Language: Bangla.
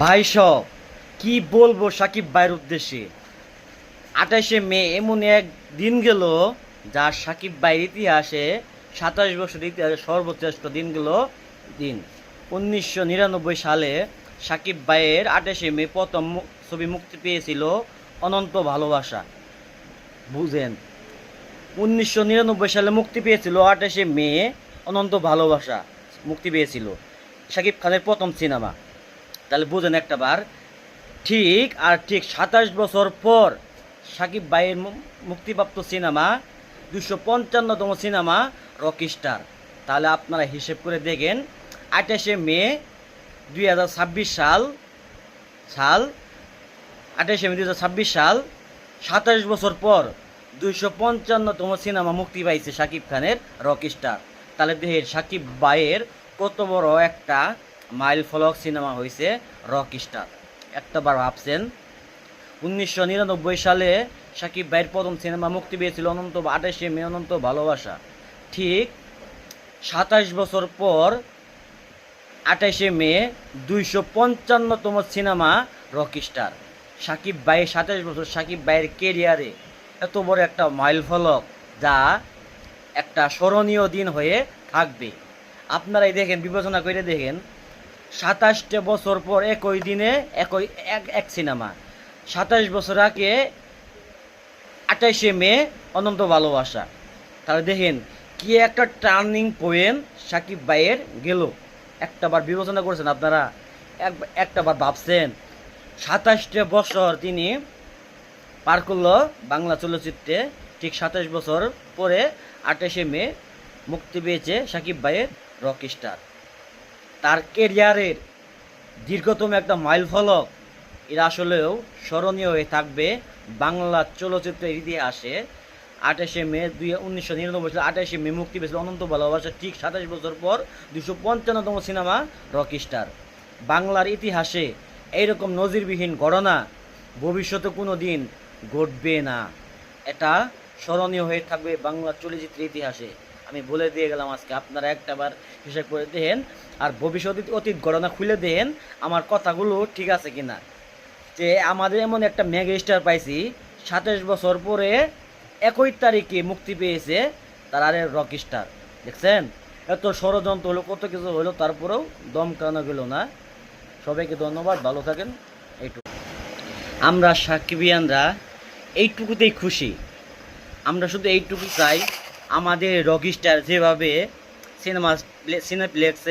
ভাই সব কি বলবো সাকিব ভাইয়ের উদ্দেশ্যে। 28শে মে এমন এক দিন গেল যা সাকিব ভাইয়ের ইতিহাসে 27 বছর ইতিহাসে সর্বশ্রেষ্ঠ দিন গেল। দিন 1999 সালে সাকিব ভাইয়ের 28শে মে প্রথম ছবি মুক্তি পেয়েছিল অনন্ত ভালোবাসা। বুঝেন, 1999 সালে মুক্তি পেয়েছিল 28শে মে অনন্ত ভালোবাসা মুক্তি পেয়েছিল সাকিব খানের প্রথম সিনেমা। তাহলে বুঝেন একটা বার, ঠিক 27 বছর পর সাকিব ভাইয়ের মুক্তিপ্রাপ্ত সিনেমা 255তম সিনেমা রকিস্টার। তাহলে আপনারা হিসেব করে দেখেন, 28শে মে 2026 সাল 28শে মে 2026 সাল 27 বছর পর 255তম সিনেমা মুক্তি পাইছে সাকিব খানের রকিস্টার। তাহলে দেখেন সাকিব ভাইয়ের কত বড় একটা মাইল ফলক সিনেমা হয়েছে রকিস্টার। একটা বার ভাবছেন, 1999 সালে সাকিব ভাইয়ের প্রথম সিনেমা মুক্তি পেয়েছিল 28শে মে অনন্ত ভালোবাসা। ঠিক 27 বছর পর 28শে মে 255তম সিনেমা রকিস্টার। সাকিব ভাই 27 বছর সাকিব ভাইয়ের কেরিয়ারে এত বড় একটা মাইল ফলক, যা একটা স্মরণীয় দিন হয়ে থাকবে। আপনারাই দেখেন, বিবেচনা করে দেখেন, 27টা বছর পর একই দিনে এক সিনেমা। 27 বছর আগে 28শে মে অনন্ত ভালোবাসা। তাহলে দেখেন কি একটা টার্নিং পয়েন্ট সাকিব ভাইয়ের গেল। একটাবার বিবেচনা করেছেন আপনারা? একটাবার ভাবছেন 27টা বছর তিনি পার করলো বাংলা চলচ্চিত্রে। ঠিক 27 বছর পরে 28শে মে মুক্তি পেয়েছে সাকিব ভাইয়ের রকিস্টার। তার কেরিয়ারের দীর্ঘতম একটা মাইল ফলক। এরা আসলেও স্মরণীয় হয়ে থাকবে বাংলা চলচ্চিত্রের ইতিহাসে। 28শে মে 1999 সালে 28শে মে মুক্তি পেয়েছিল অনন্ত ভালোবাসা। ঠিক 27 বছর পর 255তম সিনেমা রকিস্টার। বাংলার ইতিহাসে এইরকম নজিরবিহীন ঘটনা ভবিষ্যতে কোনো দিন ঘটবে না। এটা স্মরণীয় হয়ে থাকবে বাংলা চলচ্চিত্রের ইতিহাসে। আমি বলে দিয়ে গেলাম আজকে, আপনারা একটাবার হিসাব করে দেখেন আর ভবিষ্যৎ অতীত ঘটনা খুলে দেখেন আমার কথাগুলো ঠিক আছে কিনা। যে আমাদের এমন একটা মেগা স্টার পাইছি, 27 বছর পরে একই তারিখে মুক্তি পেয়েছে তার আরে রকিস্টার। দেখছেন এত ষড়যন্ত্র হলো, কত কিছু হলো, তারপরেও দম কানো গেল না। সবাইকে ধন্যবাদ, ভালো থাকেন। এইটুকু আমরা সাকিবিয়ানরা এইটুকুতেই খুশি। আমরা শুধু এইটুকু চাই, আমাদের রকিস্টার যেভাবে সিনেপ্লেক্সে